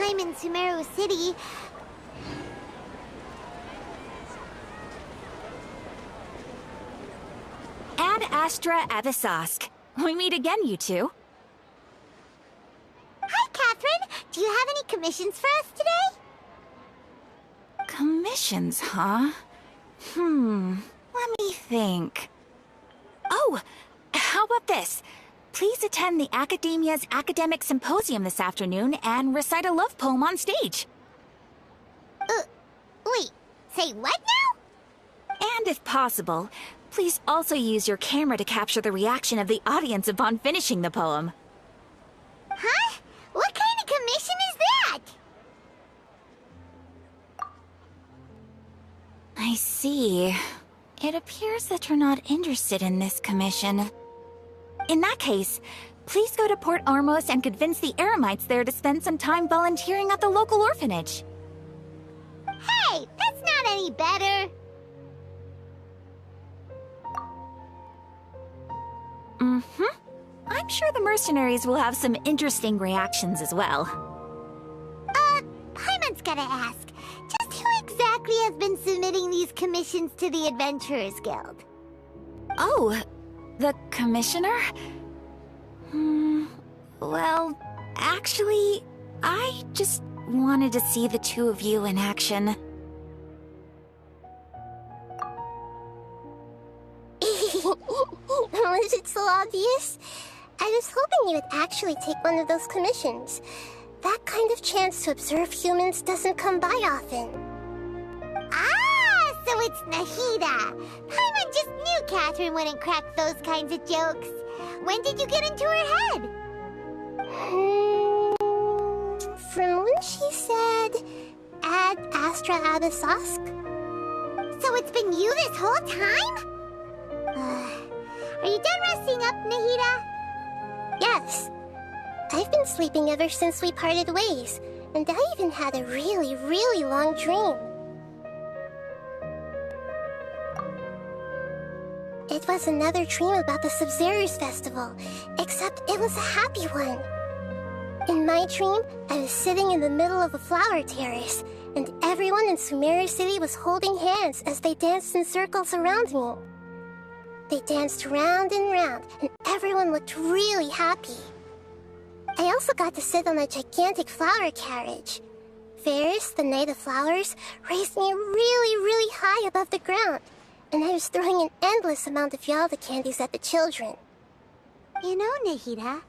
time in Sumeru City. Ad Astra Avisask. We meet again, you two. Hi, Catherine. Do you have any commissions for us today? Commissions, huh? Let me think. Oh, how about this? Please attend the Academia's Academic Symposium this afternoon and recite a love poem on stage. Wait, say what now? And if possible, please also use your camera to capture the reaction of the audience upon finishing the poem. Huh? What kind of commission is that? I see. It appears that you're not interested in this commission. In that case, please go to Port Armos and convince the Eremites there to spend some time volunteering at the local orphanage. Hey, that's not any better. I'm sure the mercenaries will have some interesting reactions as well. Paimon's gotta ask. Just who exactly has been submitting these commissions to the Adventurers Guild? Oh, the commissioner? Well, actually, I just wanted to see the two of you in action. Was it so obvious? I was hoping you would actually take one of those commissions. That kind of chance to observe humans doesn't come by often. Ah, so it's Nahida. Paimon just knew Catherine wouldn't crack those kinds of jokes. When did you get into her head? From when she said, Ad Astra Abisask? So it's been you this whole time? Are you done resting up, Nahida? Yes. I've been sleeping ever since we parted ways, and I even had a really, really long dream. It was another dream about the Sub-Zero's festival, except it was a happy one. In my dream, I was sitting in the middle of a flower terrace, and everyone in Sumeru City was holding hands as they danced in circles around me. They danced round and round, and everyone looked really happy. I also got to sit on a gigantic flower carriage. Ferris, the Knight of Flowers, raised me really, really high above the ground, and I was throwing an endless amount of Yalda candies at the children. You know, Nahida,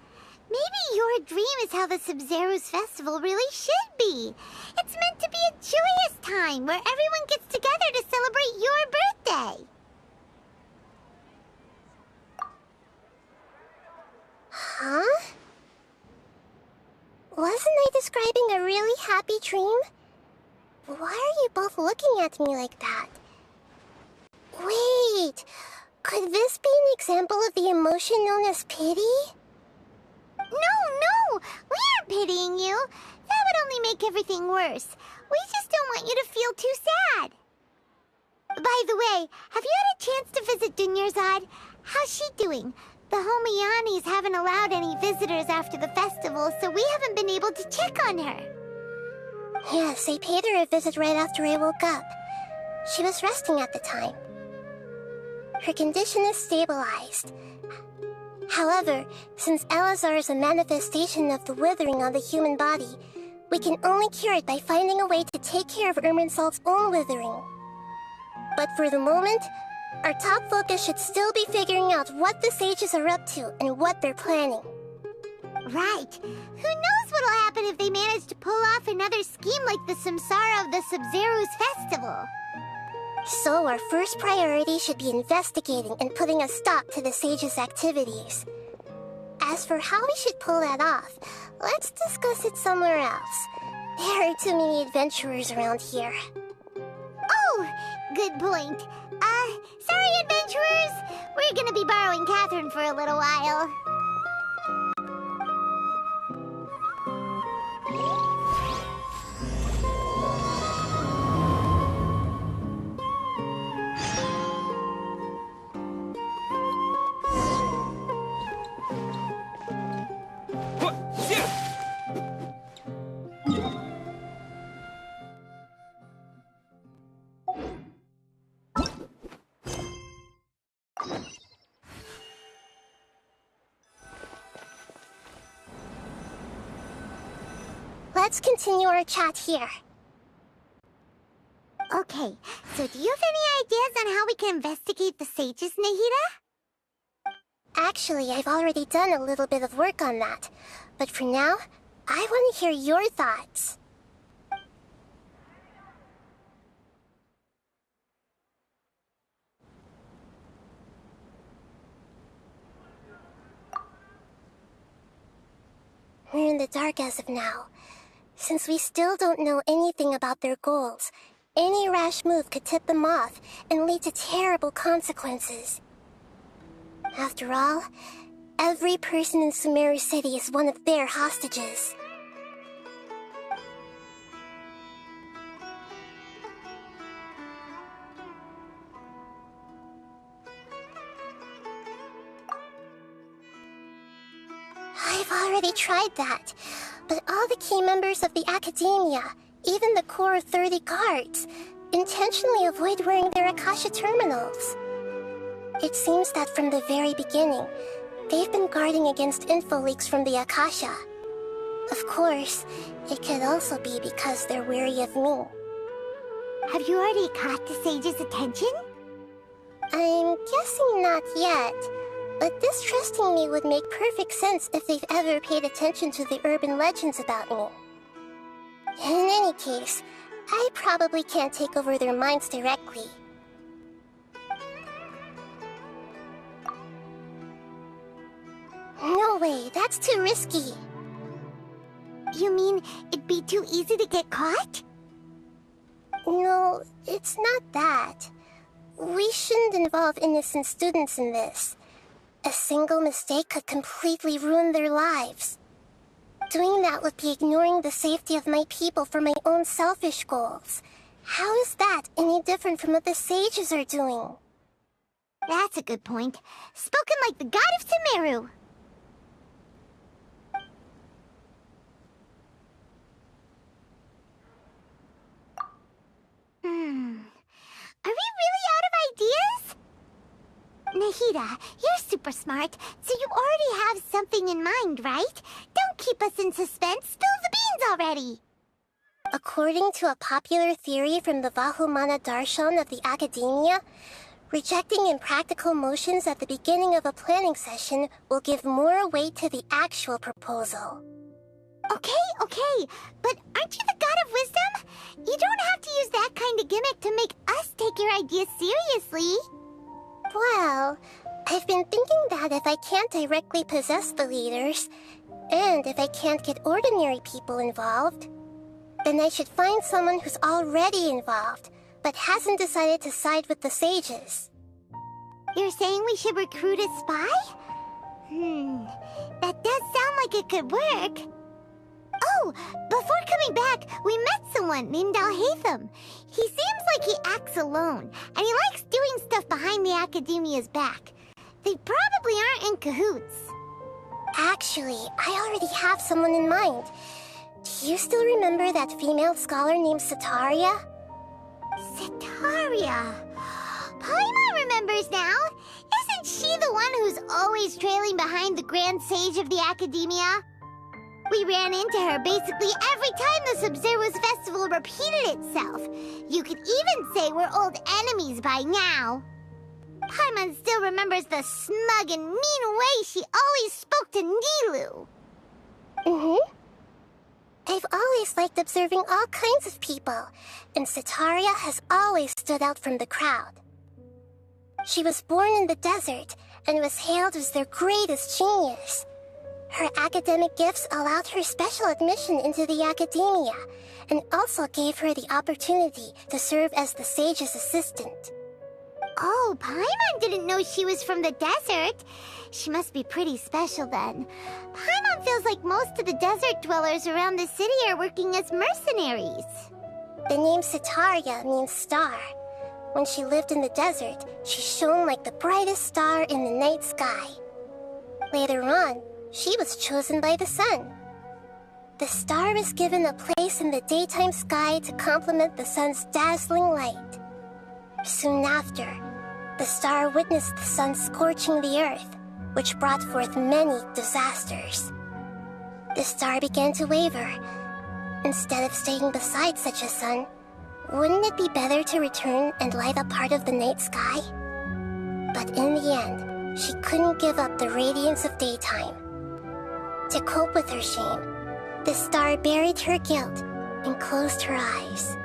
maybe your dream is how the Sub-Zero's festival really should be. It's meant to be a joyous time where everyone gets together to celebrate your birthday. Huh? Wasn't I describing a really happy dream? Why are you both looking at me like that? Wait, could this be an example of the emotion known as pity? No, we aren't pitying you. That would only make everything worse. We just don't want you to feel too sad. By the way, have you had a chance to visit Dunyarzad? How's she doing? The Homiyanis haven't allowed any visitors after the festival, so we haven't been able to check on her. Yes, I paid her a visit right after I woke up. She was resting at the time. Her condition is stabilized. However, since Elazar is a manifestation of the withering on the human body, we can only cure it by finding a way to take care of Irminsol's own withering. But for the moment, our top focus should still be figuring out what the sages are up to and what they're planning. Right. Who knows what'll happen if they manage to pull off another scheme like the Samsara of the Sub-Zero's festival. So our first priority should be investigating and putting a stop to the sages' activities. As for how we should pull that off, let's discuss it somewhere else. There are too many adventurers around here. Oh, good point. Sorry, adventurers. We're gonna be borrowing Catherine for a little while. Let's continue our chat here. Okay, so do you have any ideas on how we can investigate the sages, Nahida? Actually, I've already done a little bit of work on that. But for now, I want to hear your thoughts. We're in the dark as of now. Since we still don't know anything about their goals, any rash move could tip them off and lead to terrible consequences. After all, every person in Sumeru City is one of their hostages. I've already tried that, but all the key members of the Academia, even the core of 30 guards, intentionally avoid wearing their Akasha terminals. It seems that from the very beginning, they've been guarding against info leaks from the Akasha. Of course, it could also be because they're wary of me. Have you already caught the sage's attention? I'm guessing not yet, but distrusting me would make perfect sense if they've ever paid attention to the urban legends about me. In any case, I probably can't take over their minds directly. No way, that's too risky. You mean it'd be too easy to get caught? No, it's not that. We shouldn't involve innocent students in this. A single mistake could completely ruin their lives. Doing that would be ignoring the safety of my people for my own selfish goals. How is that any different from what the sages are doing? That's a good point. Spoken like the god of Sumeru. Are we really out of ideas? Nahida, you're super smart, so you already have something in mind, right? Don't keep us in suspense. Spill the beans already. According to a popular theory from the Vahumana Darshan of the Academia, rejecting impractical motions at the beginning of a planning session will give more weight to the actual proposal. Okay, but aren't you the god of wisdom? You don't have to use that kind of gimmick to make us take your ideas seriously. Well, I've been thinking that if I can't directly possess the leaders, and if I can't get ordinary people involved, then I should find someone who's already involved, but hasn't decided to side with the sages. You're saying we should recruit a spy? That does sound like it could work. Oh, before coming back, we met someone named Alhaitham. He seems like he acts alone, and he likes doing stuff behind the Academia's back. They probably aren't in cahoots. Actually, I already have someone in mind. Do you still remember that female scholar named Setaria? Setaria. Paimon remembers now. Isn't she the one who's always trailing behind the Grand Sage of the Academia? We ran into her basically every time the Sub-Zero's festival repeated itself. You could even say we're old enemies by now. Paimon still remembers the smug and mean way she always spoke to Nilou. I've always liked observing all kinds of people, and Setaria has always stood out from the crowd. She was born in the desert and was hailed as their greatest genius. Her academic gifts allowed her special admission into the Academia, and also gave her the opportunity to serve as the sage's assistant. Oh, Paimon didn't know she was from the desert. She must be pretty special then. Paimon feels like most of the desert dwellers around the city are working as mercenaries. The name Setaria means star. When she lived in the desert, she shone like the brightest star in the night sky. Later on, she was chosen by the sun. The star was given a place in the daytime sky to complement the sun's dazzling light. Soon after, the star witnessed the sun scorching the earth, which brought forth many disasters. The star began to waver. Instead of staying beside such a sun, wouldn't it be better to return and light up part of the night sky? But in the end, she couldn't give up the radiance of daytime. To cope with her shame, the star buried her guilt and closed her eyes.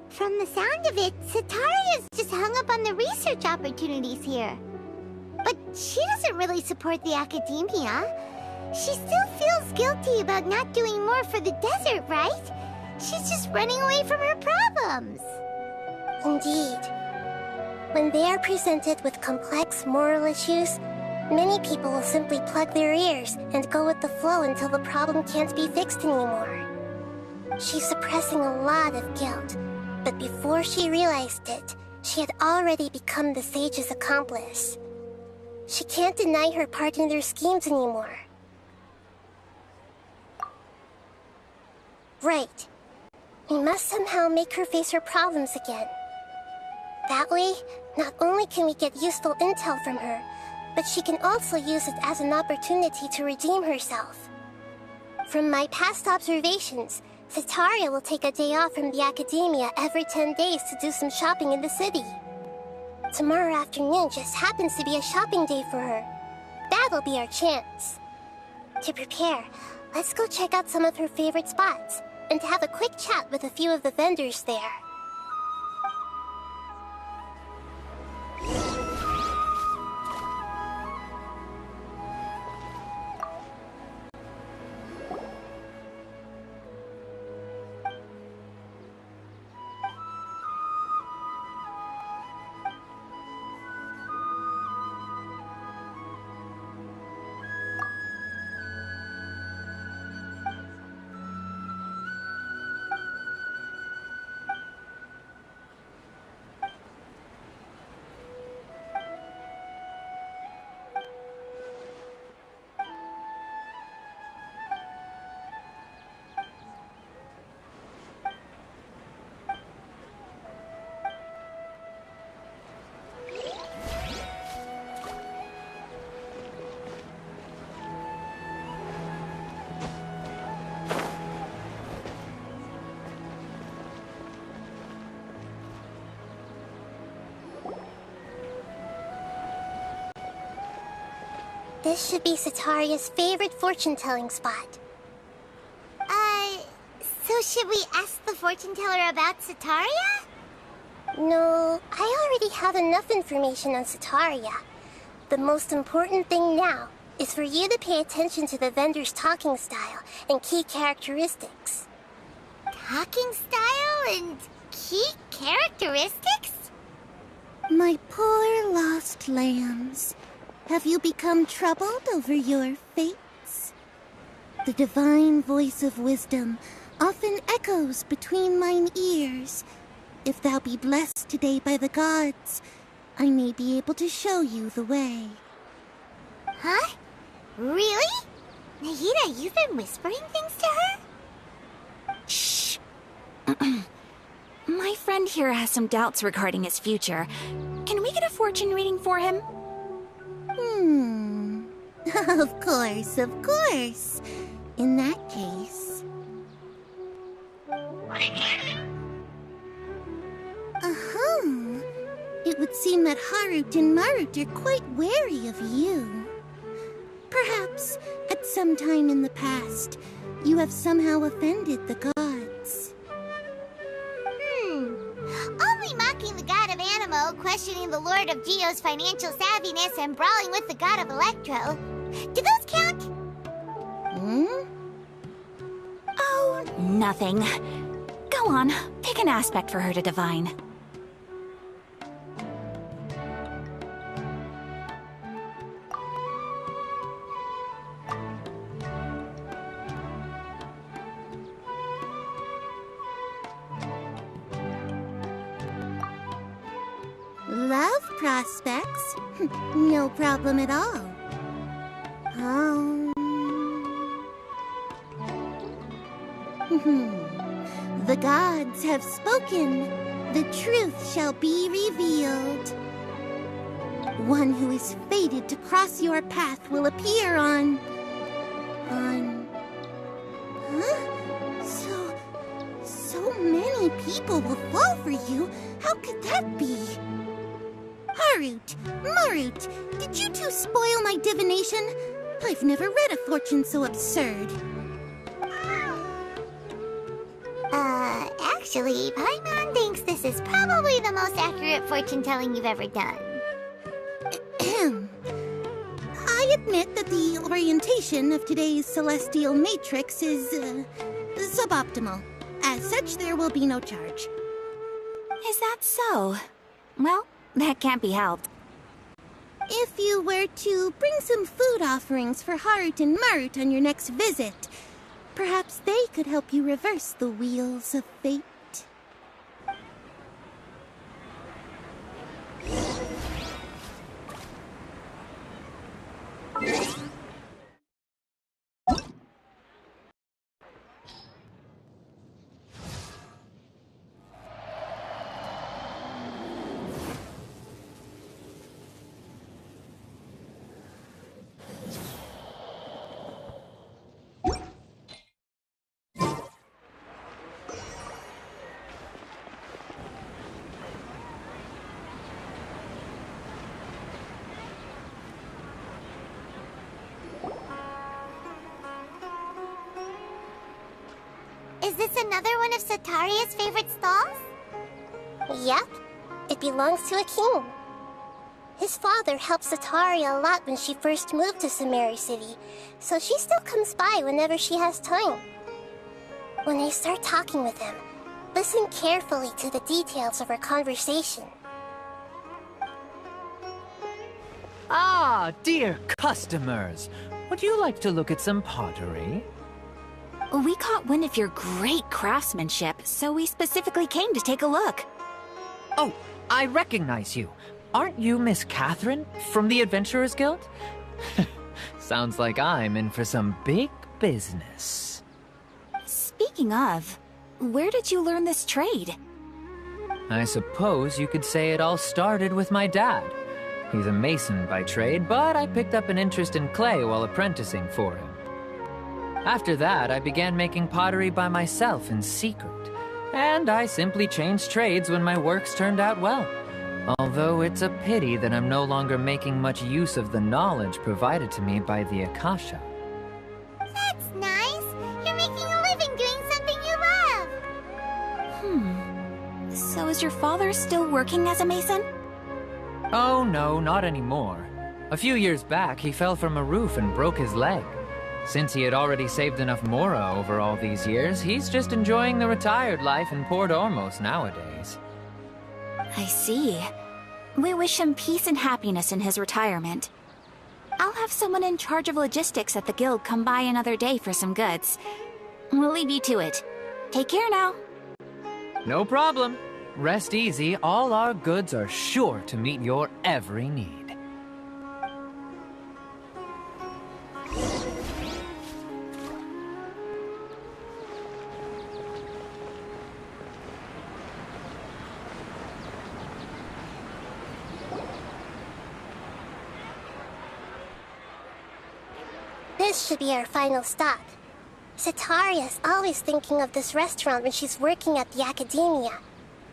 From the sound of it, Sataria's just hung up on the research opportunities here. But she doesn't really support the academia. She still feels guilty about not doing more for the desert, right? She's just running away from her problems. Indeed. When they are presented with complex moral issues, many people will simply plug their ears and go with the flow until the problem can't be fixed anymore. She's suppressing a lot of guilt, but before she realized it, she had already become the sage's accomplice. She can't deny her part in their schemes anymore. Right. We must somehow make her face her problems again. That way, not only can we get useful intel from her, but she can also use it as an opportunity to redeem herself. From my past observations, Sataria will take a day off from the academia every 10 days to do some shopping in the city. Tomorrow afternoon just happens to be a shopping day for her. That'll be our chance. To prepare, let's go check out some of her favorite spots and have a quick chat with a few of the vendors there. This should be Sataria's favorite fortune-telling spot. So should we ask the fortune teller about Sataria? No, I already have enough information on Sataria. The most important thing now is for you to pay attention to the vendor's talking style and key characteristics. Talking style and key characteristics? My poor lost lambs, have you become troubled over your fates? The divine voice of wisdom often echoes between mine ears. If thou be blessed today by the gods, I may be able to show you the way. Huh? Really? Nahida, you've been whispering things to her? Shh. My friend here has some doubts regarding his future. Can we get a fortune reading for him? Of course, of course. In that case... It would seem that Harut and Marut are quite wary of you. Perhaps, at some time in the past, you have somehow offended the gods. Only mocking the god of Animo, questioning the lord of Geo's financial savviness, and brawling with the god of Electro. Do those count? Oh, nothing. Go on, pick an aspect for her to divine. Love prospects? No problem at all. The gods have spoken. The truth shall be revealed. One who is fated to cross your path will appear on... Huh? So many people will fall for you. How could that be? Harut, Marut, did you two spoil my divination? I've never read a fortune so absurd. Actually, Paimon thinks this is probably the most accurate fortune-telling you've ever done. I admit that the orientation of today's celestial matrix is, suboptimal. As such, there will be no charge. Is that so? Well, that can't be helped. If you were to bring some food offerings for Harut and Marut on your next visit, perhaps they could help you reverse the wheels of fate. Is this another one of Sataria's favorite stalls? Yep. It belongs to a king. His father helped Sataria a lot when she first moved to Sumeru City, so she still comes by whenever she has time. When I start talking with him, listen carefully to the details of our conversation. Ah, dear customers! Would you like to look at some pottery? We caught wind of your great craftsmanship, so we specifically came to take a look. Oh, I recognize you. Aren't you Miss Catherine from the Adventurers Guild? Sounds like I'm in for some big business. Speaking of, where did you learn this trade? I suppose you could say it all started with my dad. He's a mason by trade, but I picked up an interest in clay while apprenticing for him. After that, I began making pottery by myself in secret, and I simply changed trades when my works turned out well. Although it's a pity that I'm no longer making much use of the knowledge provided to me by the Akasha. That's nice. You're making a living doing something you love. So is your father still working as a mason? Oh no, not anymore. A few years back, he fell from a roof and broke his leg. Since he had already saved enough mora over all these years, he's just enjoying the retired life in Port Ormos nowadays. I see. We wish him peace and happiness in his retirement. I'll have someone in charge of logistics at the guild come by another day for some goods. We'll leave you to it. Take care now. No problem. Rest easy, all our goods are sure to meet your every need. This should be our final stop. Sataria's always thinking of this restaurant when she's working at the academia,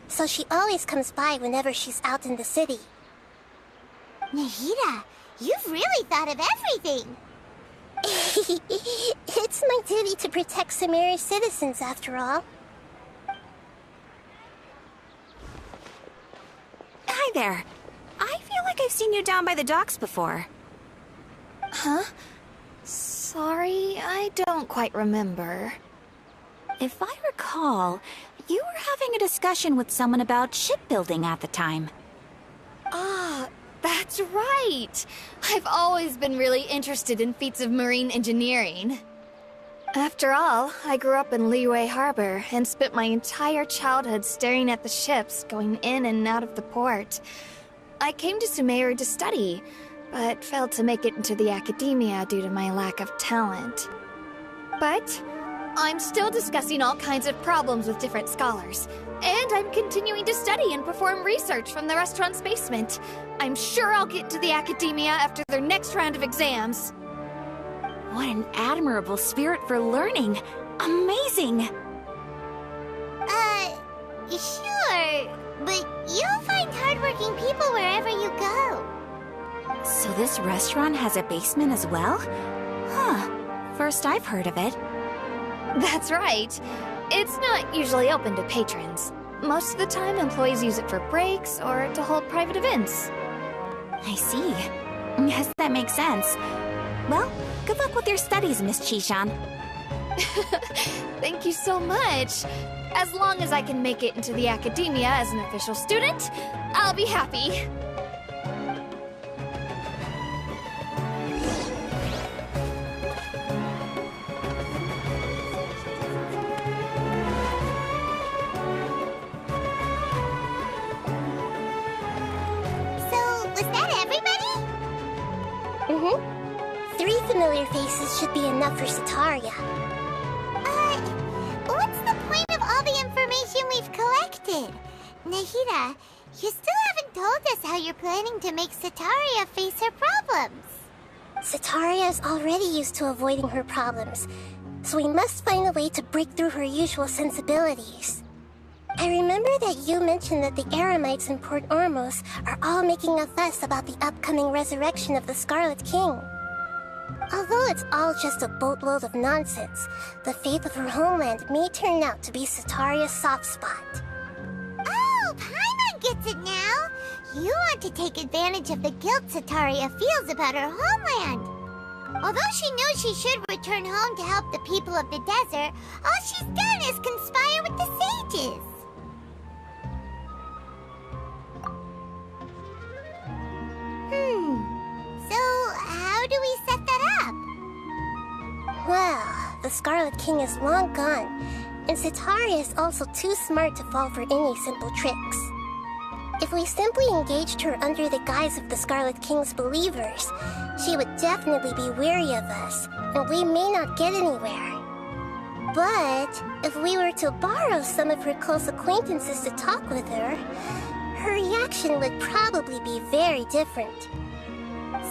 so she always comes by whenever she's out in the city. Nahida, you've really thought of everything. It's my duty to protect Sumeru's citizens, after all. Hi there. I feel like I've seen you down by the docks before. Huh? Sorry, I don't quite remember. If I recall, you were having a discussion with someone about shipbuilding at the time. Ah, that's right! I've always been really interested in feats of marine engineering. After all, I grew up in Liyue Harbor and spent my entire childhood staring at the ships going in and out of the port. I came to Sumeru to study, but failed to make it into the academia due to my lack of talent. But I'm still discussing all kinds of problems with different scholars. And I'm continuing to study and perform research from the restaurant's basement. I'm sure I'll get to the academia after their next round of exams. What an admirable spirit for learning. Amazing! Sure, but you'll find hardworking people wherever you go. So this restaurant has a basement as well? Huh. First I've heard of it. That's right. It's not usually open to patrons. Most of the time, employees use it for breaks or to hold private events. I see. Yes, that makes sense. Well, good luck with your studies, Miss Chishan. Thank you so much. As long as I can make it into the academia as an official student, I'll be happy. Mm-hmm. 3 familiar faces should be enough for Sataria. What's the point of all the information we've collected? Nahida, you still haven't told us how you're planning to make Sataria face her problems. Sataria is already used to avoiding her problems, so we must find a way to break through her usual sensibilities. I remember that you mentioned that the Eremites in Port Ormos are all making a fuss about the upcoming resurrection of the Scarlet King. Although it's all just a boatload of nonsense, the fate of her homeland may turn out to be Sataria's soft spot. Oh, Paimon gets it now! You want to take advantage of the guilt Sataria feels about her homeland. Although she knows she should return home to help the people of the desert, all she's done is conspire with the sages. So how do we set that up? Well, the Scarlet King is long gone, and Sataria is also too smart to fall for any simple tricks. If we simply engaged her under the guise of the Scarlet King's believers, she would definitely be wary of us, and we may not get anywhere. But if we were to borrow some of her close acquaintances to talk with her, her reaction would probably be very different.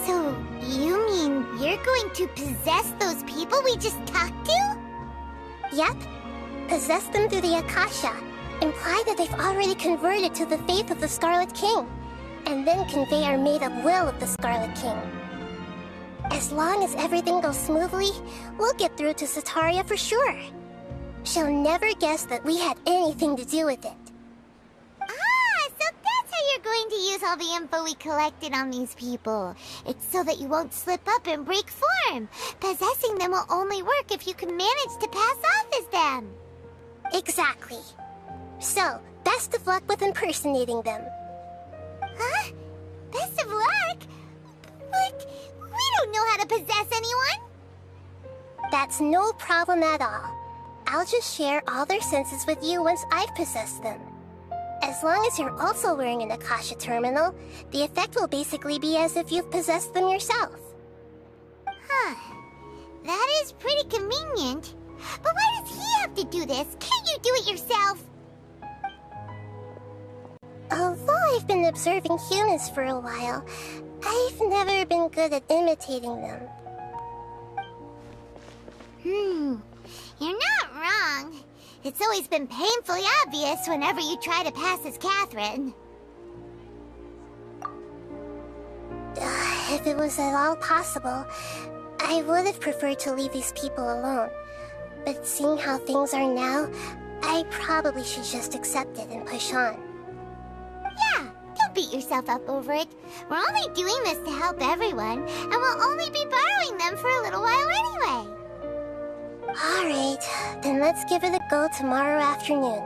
So, you mean you're going to possess those people we just talked to? Yep. Possess them through the Akasha. Imply that they've already converted to the faith of the Scarlet King, and then convey our made-up will of the Scarlet King. As long as everything goes smoothly, we'll get through to Sataria for sure. She'll never guess that we had anything to do with it. So that's how you're going to use all the info we collected on these people. It's so that you won't slip up and break form. Possessing them will only work if you can manage to pass off as them. Exactly. So, best of luck with impersonating them. Huh? Best of luck? But we don't know how to possess anyone. That's no problem at all. I'll just share all their senses with you once I've possessed them. As long as you're also wearing an Akasha terminal, the effect will basically be as if you've possessed them yourself. Huh. That is pretty convenient. But why does he have to do this? Can't you do it yourself? Although I've been observing humans for a while, I've never been good at imitating them. You're not wrong. It's always been painfully obvious whenever you try to pass as Catherine. If it was at all possible, I would have preferred to leave these people alone. But seeing how things are now, I probably should just accept it and push on. Yeah, don't beat yourself up over it. We're only doing this to help everyone, and we'll only be borrowing them for a little while anyway. Alright, then let's give it a go tomorrow afternoon.